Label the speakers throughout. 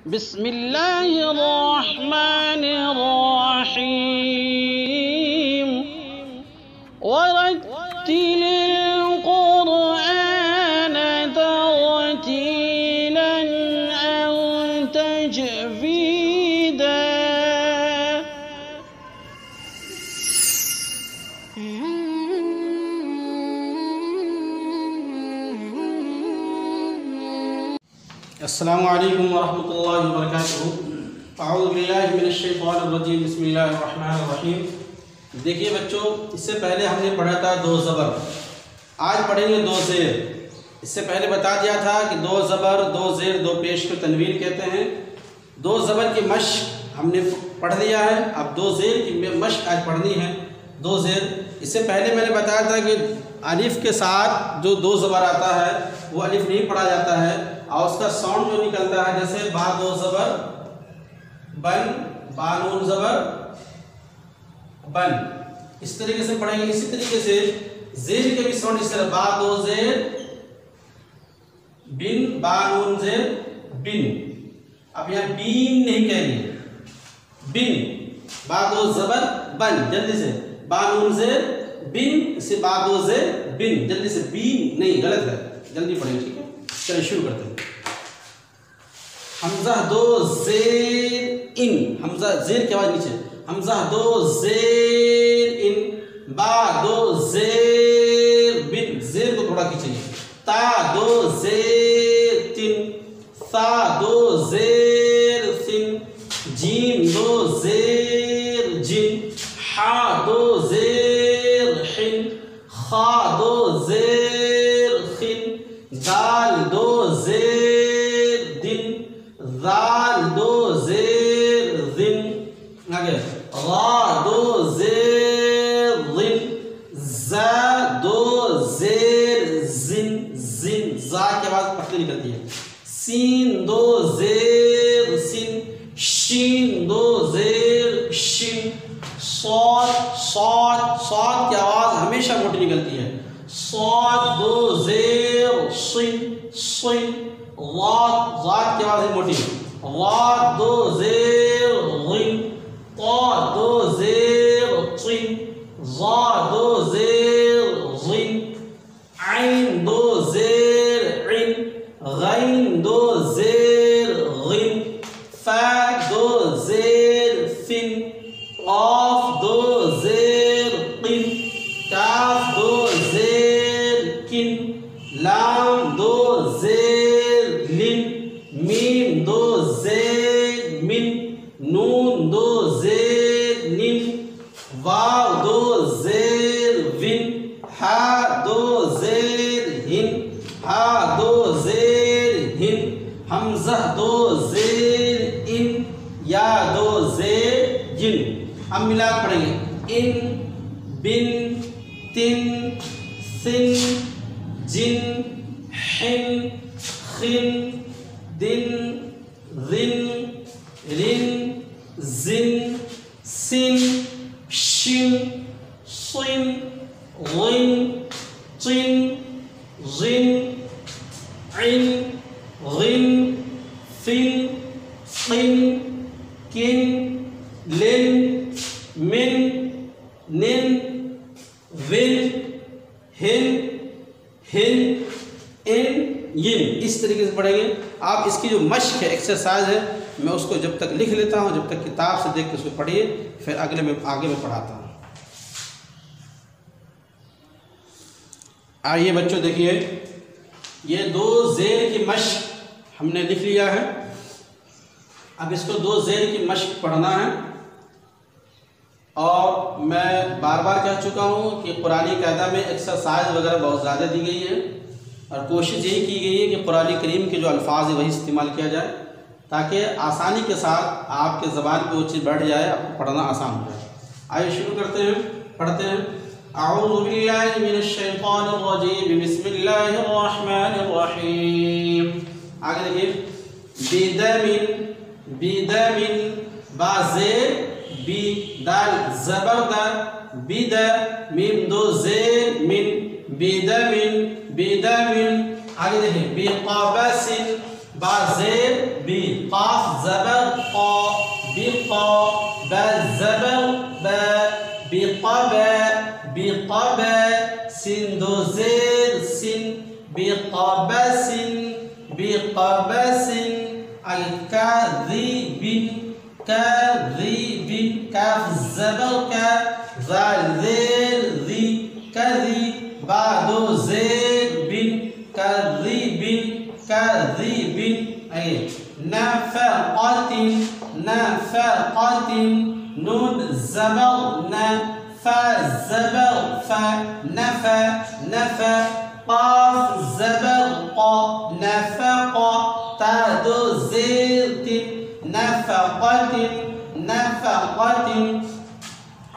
Speaker 1: बिस्मिल्लाहिर्रहमानिर्रहीम वरत्तिलिल क़ुरआन तरतीलन अंत जवीदा।
Speaker 2: अस्सलामु अलैकुम वरहमतुल्लाहि वबरकातुहू। अऊज़ु बिल्लाहि मिनश शैतानिर रजीम। बिस्मिल्लाहिर रहमानिर रहीम। देखिए बच्चों, इससे पहले हमने पढ़ा था दो ज़बर, आज पढ़ेंगे दो ज़ेर। इससे पहले बता दिया था कि दो ज़बर दो ज़ेर दो पेश को तनवीन कहते हैं। दो ज़बर की मश्क हमने पढ़ लिया है, अब दो ज़ेर की मश्क आज पढ़नी है। दो ज़ेर, इससे पहले मैंने बताया था कि अलिफ के साथ जो दो ज़बर आता है वो अलिफ नहीं पढ़ा जाता है और उसका साउंड जो निकलता है, जैसे बा दो ज़बर बन, बा नून ज़बर बन, इस तरीके से पढ़ेंगे। इसी तरीके से ज़ेर के भी साउंड इस तरह, बा दो ज़ेर बिन, बा नून ज़ेर बिन। अब यहाँ बीन नहीं कहेंगे, बिन, बा दो ज़बर बन, जल्दी से बा नून ज़ेर बिन, इसे बा दो ज़ेर बिन, जल्दी से बीन नहीं, गलत है, जल्दी पढ़ेंगे, ठीक है। चलिए शुरू करते हैं। हमजा दो ज़ेर इन, हमजा ज़ेर की आवाज नीचे, हमजा दो ज़ेर इन, बा दो ज़ेर बिन, ज़ेर को थोड़ा खींचेंगे, ता दो ज़ेर तिन, सा दो ज़ेर सिन, जीम दो ज़ेर जिन, हा दो ज़ेर हिन, खा दो ज़ेर खिन, दाल दो ज़ेर दिन, ज़ाल दो ज़ेर जिन, आगे रा दो ज़ेर जिन, ज़ा दो ज़ेर जिन, जिन, ज़ा की आवाज़ पतली निकलती है, सीन दो ज़ेर सिन, शीन दो ज़ेर शिन, सौद सौद, सौद की आवाज़ हमेशा मोटी निकलती है, सौद दो ज़ेर सिन सिन, वाद, वाद की आवाज़ मोटी, वाद दो ज़ेर गिन, ता दो ज़ेर तिन, ज़ा दो ज़ेर ज़िन, ऐन दो ज़ेर इन, गैन दो ज़ेर गिन, फा दो ज़ेर फिन, क़ाफ दो ज़ेर क़िन, काफ दो ज़ेर किन, लाम दो ज़ेर लिन, मीम दो ज़ेर मिन, नून दो ज़ेर निन, वाव दो ज़ेर विन, हा दो ज़ेर हिन, हा दो ज़ेर हिन, हमज़ा दो ज़ेर इन, या दो ज़ेर जिन। अब मिला पढ़ेंगे, इन बिन तिन सिन जिन हिन खिन दिन जिन रिन जिन सिन शिन सिन गिन चिन जिन इन गिन फिन क़िन किन लिन मिन निन विन हिन हिन इन यिन। इस तरीके से पढ़ेंगे। आप इसकी जो मश्क है, एक्सरसाइज है, मैं उसको जब तक लिख लेता हूँ, जब तक किताब से देख के उसको पढ़िए, फिर आगे मैं पढ़ाता हूँ। आइए बच्चों देखिए, ये दो ज़ेर की मश्क हमने लिख लिया है। अब इसको दो ज़ेर की मश्क पढ़ना है। और मैं बार बार कह चुका हूँ कि कुरानी कायदा में एक्सरसाइज वगैरह बहुत ज़्यादा दी गई है और कोशिश यही की गई है कि कुरानी करीम के जो अल्फाज है वही इस्तेमाल किया जाए, ताकि आसानी के साथ आपके ज़बान पे वो चीज़ बैठ जाए, आपको पढ़ना आसान हो जाए। आइए शुरू करते हैं, पढ़ते हैं। अऊज़ु बिल्लाहि मिनश शैतानिर रजीम, बिस्मिल्लाहिर रहमानिर रहीम। आगे देखिए, बिदमिन बिदमिन, बा ज़ेर बी, दाल ज़बर दा, बिद, मीम दो ज़ेर मिन, बिदमिन बिदमिन। आगे देखिए, बिक़बसिन با زیر بی قاف زبر قا بقا با زبر با بقبا بقبا سين دو زير سين بقبس بقبس الكاذب كاذب كاف الزبر كا ذال ذيل ذي كذي بعد زير بن كذب كذب أي نفقة نفقة نون زبر فا زبر فا نفا نفا قاف زبر قا نفق تا دو زير نفقة نفقة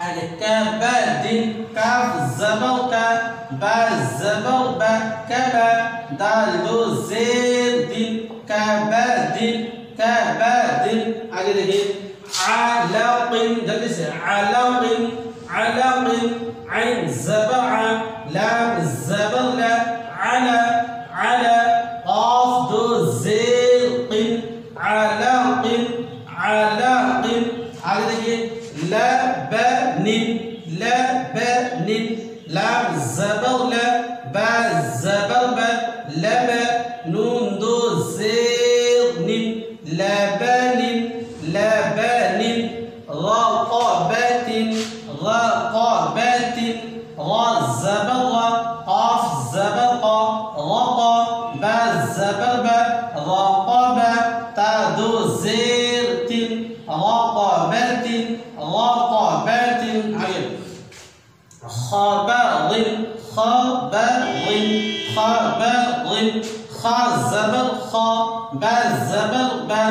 Speaker 2: الكبد كاف زبر كا با زبر با كبا دال دو زير كبد كبد علق جلس علق علق عين زبع لام الزبر لا على على قاف دو زيق علق علق لبن لبن لام الزبر لا با الزبر با لبا نون دو زيق لبن لبن رقبة رقبة غا الزبر قاف الزبر رقا با الزبر با رقبة تا دو زير رقبة رقبة خبر خبر خبر خا الزبر خا با الزبر با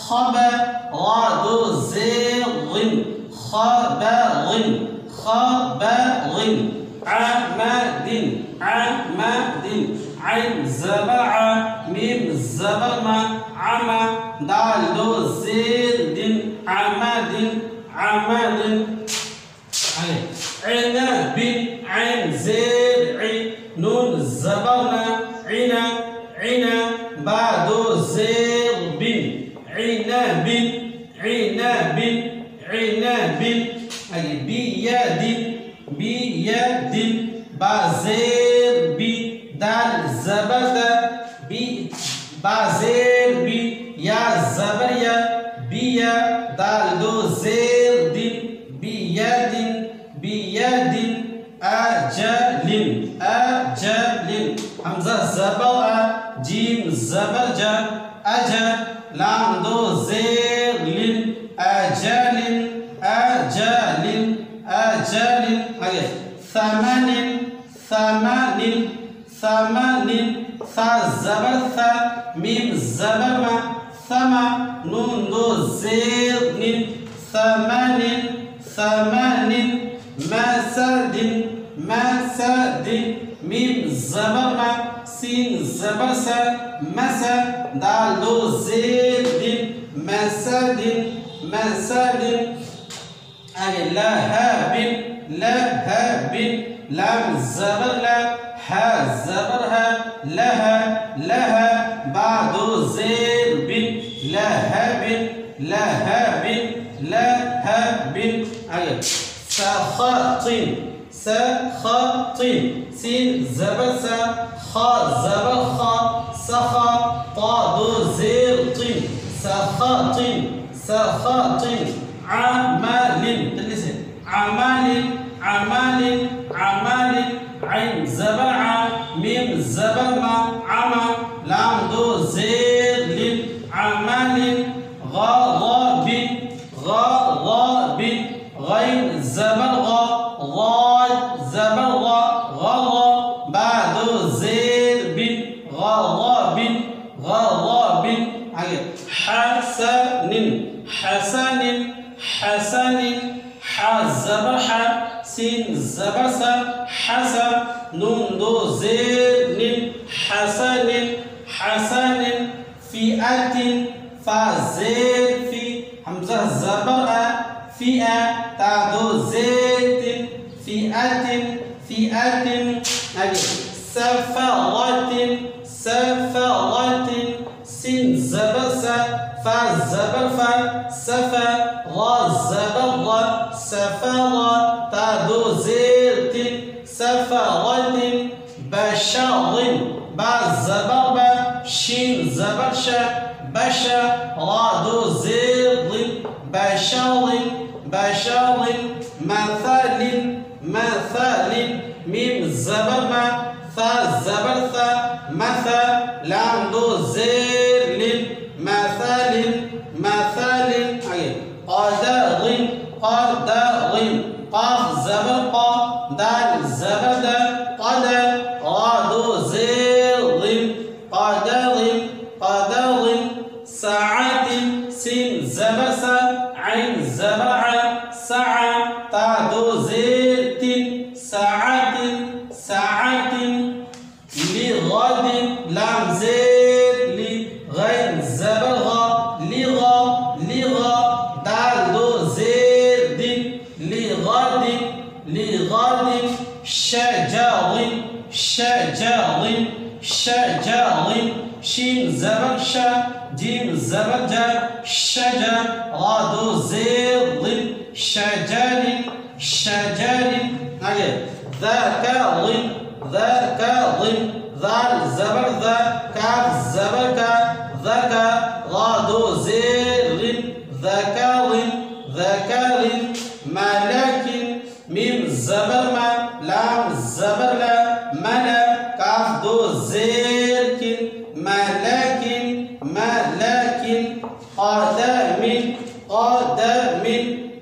Speaker 2: خبر غا دو زير خبر خبر عمد عمد عين زبع ميم زبر ما عمى دال دو زير عمد عمد عنب عين زير نون زبرنا عنا عنا بعد زير عنب عنب عنب أي بيد بيد بازير بي دال زبر بي بازير بي يا زبر يا بيا دال دو زير بيد بيد أجل أجل همزة زبر جيم زبر جا أجل لام دو زير أجل أجل أجل ثمن ثمن ثمن ثا زبر ثا ميم زبر ما ثما نون دو زير ثمن ثمن مسد مسد ميم زبر ما سين زبر سا مسا دال دو زير مسد مسد لهب لهب لام زبر لا ها زبر ها لها لها بعد زير لهب لهب لهب سخط سخط سين زبر سا خا زبر خا سخا طا دو زير سخط سخط عمل عمل عمل عمل عين زبر ميم زبر ما عمى لام دو زير عمل غضب غضب غين زبر غا زبر غضا بعد زير غضب غضب حسن حسن حسن حزبر ح سين زبر س حسن نون دو زير حسن حسن فئة فا زير في همزة زبر فئة تا دو زيت فئة فئة سفرة سفرة سين फा ज़बर फा सफा रा ज़बर रा सफरा ता दो ज़ेर तिन सफरतिन बशरिन बा ज़बर बा शीन ज़बर शा बशा रा दो ज़ेर ज़िन बशरिन बशरिन मथलिन मथलिन मीम ज़बर मा सा ज़बर सा मसा लाम दो ज़ेर लिन मथलिन मथलिन आगे क़दरिन क़दरिन क़ाफ ज़बर क़ा दाल ज़बर दा क़दर रा दो ज़ेर लिन क़दरिन क़दरिन सआतिन सिन ज़बर सा ऐन ज़बर आ सआ ता दो ज़ेर तिन सआतिन सआतिन लिग़दिन लाम ज़ेर लि गैन ज़बर गा लिग़ा लिग़ा दाल दो ज़ेर दिन लिग़दिन लिग़दिन शजरिन शजरिन शजरिन शीन ज़बर शा जीम ज़बर जा शजा रा दो ज़ेर दिन शजरिन शजरिन आगे ذكر ذكر ذال زبر ذا كاف زبر كا ذكر را دو زير ذكر ذكر ملك ميم زبر ما لام زبر لا ملا كاف دو زير ملك ملك قدم قدم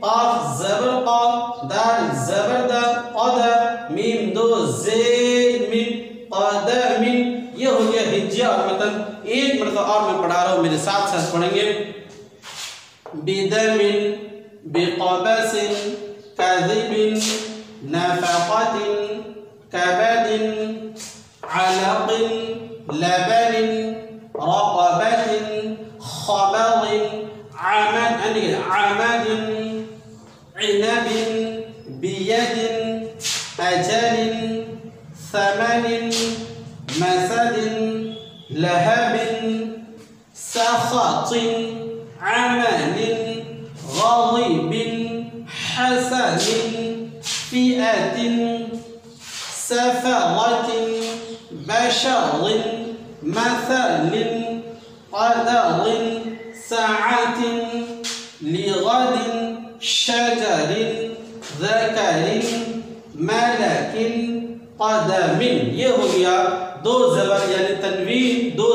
Speaker 2: قاف زبر قا دال زبر دا قدم मीम दो ज़ेर मिन क़दमिन। ये हो गया हिज्जा और मतन। एक मरतबा और मैं पढ़ा रहा हूँ, मेरे साथ साथ पढ़ेंगे। बिदमिन बिक़बसिन कज़िबिन नफ़क़तिन कबदिन अलक़िन लबनिन रक़बतिन ख़बरिन अमदिन इनबिन बियदिन أجل ثمن مسد لهب سخط عمل غضب حسد فئة سفرة بشر مثل قدر سعة لغد شجر ذكر मलक क़दमिन। ये हो गया दो ज़बर यानी तनवीन दो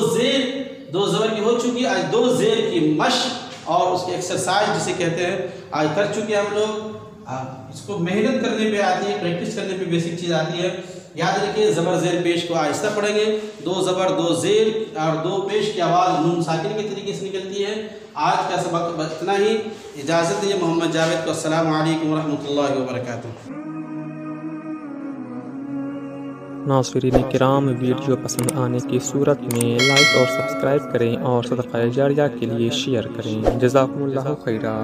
Speaker 2: ज़बर की हो चुकी। आज दो ज़ेर की मश्क और उसकी एक्सरसाइज जिसे कहते हैं आज कर चुके हम लोग। इसको मेहनत करने पे आती है, प्रैक्टिस करने पे बेसिक चीज़ आती है। याद रखिए ज़बर ज़ेर पेश को आहिस्ता पढ़ेंगे। दो ज़बर दो ज़ेर और दो पेश की आवाज़ नून साकिन के तरीके से निकलती है। आज का सबक इतना ही। इजाज़त दीजिए मोहम्मद जावेद को। अस्सलामु अलैकुम रहमतुल्लाहि व बरकातुहू।
Speaker 3: नाज़रीन किराम, वीडियो पसंद आने की सूरत में लाइक और सब्सक्राइब करें और सदक़ा जारिया के लिए शेयर करें। जज़ाकुमुल्लाहु खैरा।